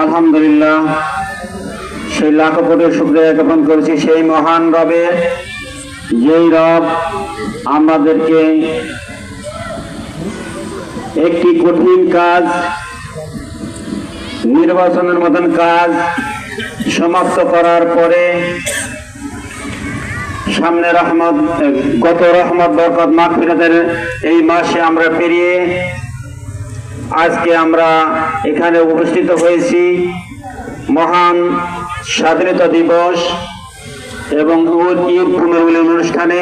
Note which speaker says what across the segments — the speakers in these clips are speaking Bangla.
Speaker 1: আলহামদুলিল্লাহ, সেই লাখো কোটি শুকরিয়া জ্ঞাপন করছি সেই মহান রবের, যেই রব আমাদেরকে একটি কঠিন কাজ, নির্বাচনের মতন কাজ সমাপ্ত করার পরে সামনে রহমত, গত রহমত বরকত মাগফিরাতের এই মাসে আমরা পেরিয়ে আজকে আমরা এখানে উপস্থিত হয়েছি মহান স্বাধীনতা দিবস এবং ঈদ পুনর্মিলন অনুষ্ঠানে।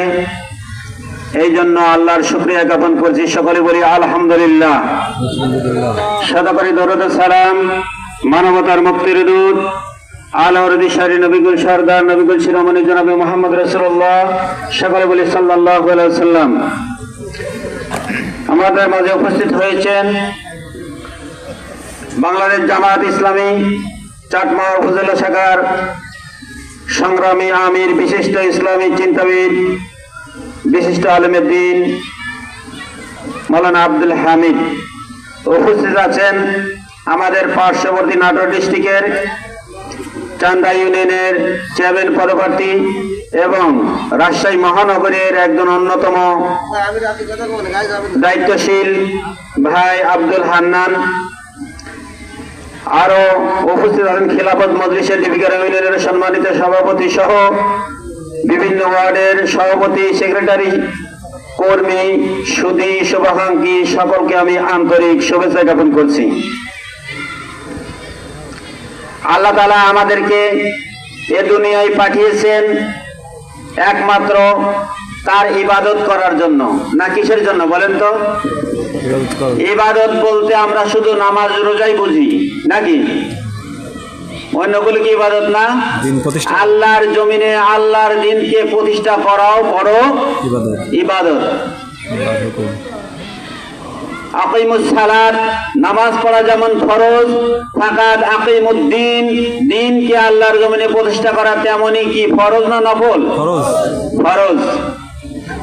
Speaker 1: এই জন্য আল্লাহর শুকরিয়া জ্ঞাপন করছি। সকলে বলি আলহামদুলিল্লাহ। সদাকরি দরুদ সালাম মানবতার মুক্তির দূত আলোর দিশারি নবিগুল সরদার নবিগুল শিরোমণি জনাবে মুহাম্মদ রাসূলুল্লাহ, সকলে বলি সাল্লাল্লাহু আলাইহি ওয়াসাল্লাম। আমাদের মাঝে উপস্থিত হয়েছেন বাংলাদেশ জামায়াত ইসলামী চাটমা উপজেলা শাখার সংগ্রামী আমির, বিশিষ্ট ইসলামী চিন্তাবিদ, বিশিষ্ট আলেমের দ্বীন মাওলানা আব্দুল হামিদ। উপস্থিত আছেন আমাদের পার্শ্ববর্তী নাটোর ডিস্ট্রিক্টের চান্দা ইউনিয়নের চেয়ারম্যান পদপ্রার্থী এবং রাজশাহী মহানগরের একজন অন্যতম দায়িত্বশীল ভাই আব্দুল হান্নান। আরো উপস্থিত আছেন খিলাফত মজলিসের দীপিকা ইউনিয়নের সম্মানিত সভাপতি সহ বিভিন্ন ওয়ার্ডের সভাপতি, সেক্রেটারি, কর্মী, সুধী, শুভাকাঙ্ক্ষী সকলকে আমি আন্তরিক শুভেচ্ছা জ্ঞাপন করছি। আল্লাহ তাআলা আমাদেরকে এ দুনিয়ায় পাঠিয়েছেন একমাত্র তার ইবাদত করার জন্য, না কিসের জন্য বলেন তো? ইবাদত বলতে আমরা শুধু নামাজ রোজাই বুঝি নাকি? অন্যগুলো কি ইবাদত না? আল্লাহর জমিনে আল্লাহর দ্বীনকে প্রতিষ্ঠা করাও বড় ইবাদত। আকিমুস সালাত, নামাজ পড়া যেমন ফরজ, ফাকাত আকিমুদ্দিন, দ্বীনকে আল্লাহর জমিনে প্রতিষ্ঠা করা তেমনই কি ফরজ না নফল? ফরজ।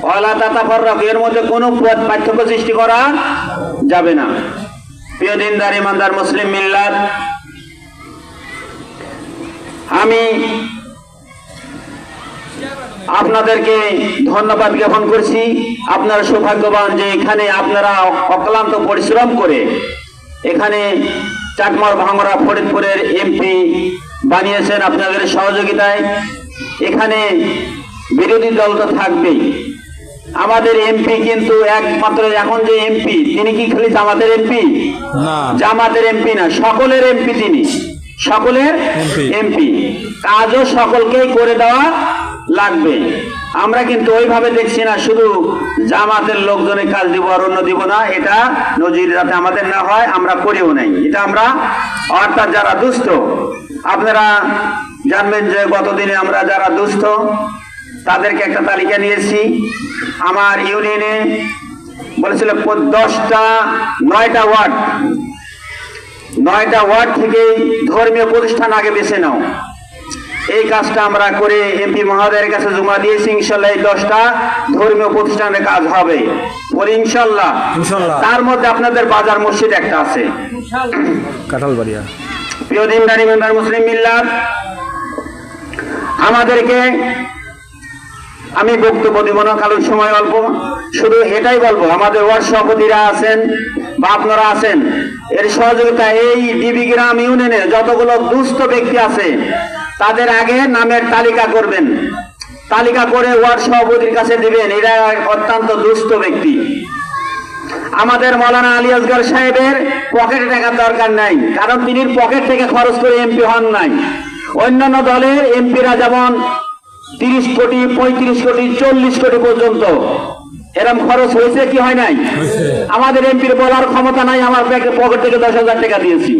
Speaker 1: ওয়ালা তাতাফাররাকু, এর মধ্যে কোনো পার্থক্য সৃষ্টি করা যাবে না। প্রিয় দিনদার ইমানদার মুসলিম মিল্লাত, আমি আপনাদেরকে ধন্যবাদ জ্ঞাপন করছি। আপনারা সৌভাগ্যবান যে এখানে আপনারা অক্লান্ত পরিশ্রম করে এখানে চাটমার ভাঙড়া ফরিদপুরের এমপি বানিয়েছেন আপনাদের সহযোগিতায়। এখানে বিরোধী দল তো থাকবেই, আমাদের এমপি কিন্তু একমাত্র এখন যে এমপি, তিনি কি খালি জামাতের এমপি? জামাতের এমপি না, সকলের এমপি। তিনি সকলের এমপি, কাজও সকলকেই করে দেওয়া লাগবে। আমরা কিন্তু ওইভাবে দেখছি না শুধু জামাতের লোকজনের কাজ দিব আর অন্য দিব না, এটা নজির যাতে আমাদের না হয় আমরা করিও নাই। এটা আমরা, অর্থাৎ যারা দুস্থ, আপনারা জানবেন যে গতদিনে আমরা যারা দুস্থ তাদেরকে একটা তালিকা নিয়েছি। আমার ইউনিয়নে বলেছিল 9টা ওয়ার্ড থেকে ধর্মীয় প্রতিষ্ঠান আগে বেছে নাও। এই কাজটা আমরা করে এমপি মহোদয়ের কাছে জমা দিয়েছি। ইনশাল্লাহ এই 10টা ধর্মীয় প্রতিষ্ঠানের কাজ হবে বলে ইনশাল্লাহ। তার মধ্যে আপনাদের বাজার মসজিদ একটা আছে, কাঁঠালবাড়িয়া। প্রিয় দিনদার ইমানদার মুসলিম মিল্লাত, আমাদেরকে, আমি বক্তব্য দিব না কারণ সময় অল্প, শুধু এটাই বলবো আমাদের ওয়ার্ড সভাপতিরা আছেন বা আপনারা আছেন, এর সহযোগিতা এই ডিবিগ্রাম ইউনিয়নে যতগুলো দুস্থ ব্যক্তি আছে তাদের আগে নামের তালিকা করবেন, তালিকা করে ওয়ার্ড সভাপতির কাছে দিবেন। এরা অত্যন্ত দুস্থ ব্যক্তি। আমাদের মাওলানা আলী আসগর সাহেবের পকেটে টাকার দরকার নাই, কারণ তিনি পকেট থেকে খরচ করে এমপি হন নাই। অন্যান্য দলের এমপিরা যেমন 30 কোটি, 35 কোটি, 40 কোটি পর্যন্ত এরকম খরচ হয়েছে কি হয় নাই? আমাদের এমপির বলার ক্ষমতা নাই আমার পকেট থেকে 10,000 টাকা দিয়েছি।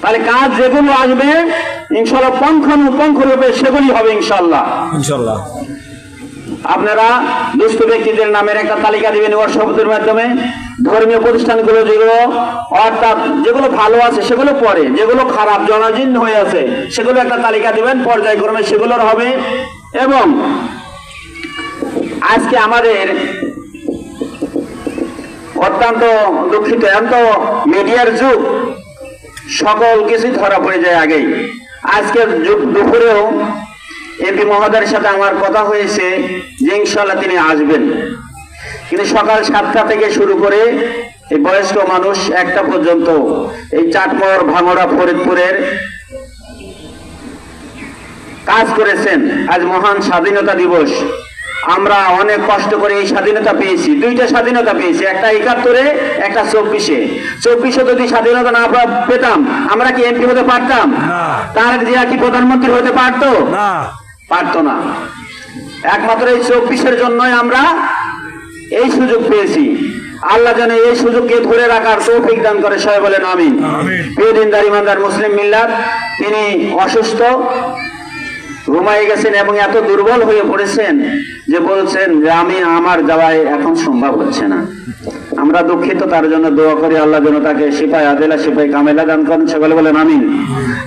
Speaker 1: তাহলে কাজ যেগুলো আসবে ইনশাল্লাহ পঙ্খানুপঙ্খরূপে সেগুলি হবে ইনশাল্লাহ। আপনারা দুস্থ ব্যক্তিদের নামের একটা তালিকা দিবেন ওয়ার্ড সভাপতির মাধ্যমে। ধর্মীয় প্রতিষ্ঠানগুলো যেগুলো, অর্থাৎ যেগুলো ভালো আছে সেগুলো পরে, যেগুলো খারাপ জনাজীর্ণ হয়ে আছে সেগুলো একটা তালিকা দিবেন, পর্যায়ক্রমে সেগুলোর হবে। এবং আজকে আমাদের অত্যন্ত দুঃখিত, এত মিডিয়ার যুগ, সকল কিছু ধরা পড়ে যায় আগেই। আজকে দুপুরেও এমপি মহোদয়ের সাথে আমার কথা হয়েছে যে ইনশাল্লাহ তিনি আসবেন, কিন্তু সকাল 7টা থেকে শুরু করে এই বয়স্ক মানুষ 1টা পর্যন্ত এই চাটমোহর, ভাঙড়া, ফরিদপুরের কাজ করেছেন। আজ মহান স্বাধীনতা দিবস, আমরা অনেক কষ্ট করে এই স্বাধীনতা পেয়েছি। 2টা স্বাধীনতা পেয়েছি, একটা 71-এ, একটা 24-এ। 24-এ যদি স্বাধীনতা না পেতাম আমরা কি এমপি হতে পারতাম? তারেক জিয়া কি প্রধানমন্ত্রী হতে পারতো? পারতো না। একমাত্র এই 24-এর জন্যই আমরা এই সুযোগ পেয়েছি। আল্লাহ যেন এই সুযোগকে ধরে রাখার তৌফিক দান করে, সবাই বলেন আমিন। প্রিয় দিনদার ইমানদার মুসলিম মিল্লাত, তিনি অসুস্থ, ঘুমাই গেছেন এবং এত দুর্বল হয়ে পড়েছেন যে বলছেন যে আমার যাওয়ায় এখন সম্ভব হচ্ছে না। আমরা দুঃখিত, তার জন্য দোয়া করি আল্লাহ যেন তাকে শিফায়ে আদিলা, শিফায়ে কামেলা দান করেন, সকলে বলেন আমিন।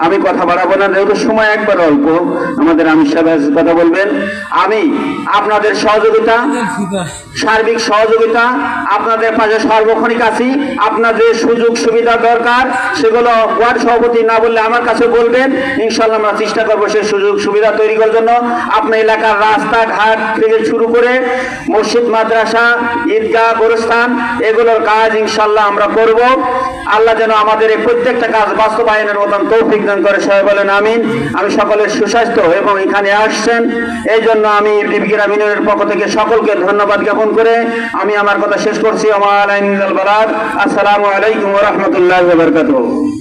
Speaker 1: আমি কথা বাড়াবো না, যেহেতু সময় একবার অল্প, আমাদের আমির সাহেব কথা বলবেন। আমি আপনাদের সহযোগিতা, সার্বিক সহযোগিতা, আপনাদের পাশে সার্বক্ষণিক আছি। আপনাদের সুযোগ সুবিধা দরকার সেগুলো ওয়ার্ড সভাপতি না বললে আমার কাছে বলবেন, ইনশাল্লাহ আমরা চেষ্টা করবো সেই সুযোগ সুবিধা তৈরি করার জন্য। আপনার এলাকার রাস্তাঘাট থেকে শুরু করে মসজিদ, মাদ্রাসা, ঈদগাহ, গোরস্থান, এগুলোর কাজ ইনশাল্লাহ আমরা করব। আল্লাহ যেন আমাদের এই প্রত্যেকটা কাজ বাস্তবায়নের মতন তৌফিক দান করে, সবাই বলেন আমিন। আমি সকলের সুস্বাস্থ্য এবং এখানে আসছেন এই জন্য আমি ডিবিকিরা মিনুরের পক্ষ থেকে সকলকে ধন্যবাদ জ্ঞাপন করে আমি আমার কথা শেষ করছি। আসসালামু আলাইকুম ওয়া রাহমাতুল্লাহি ওয়া বারাকাতুহু।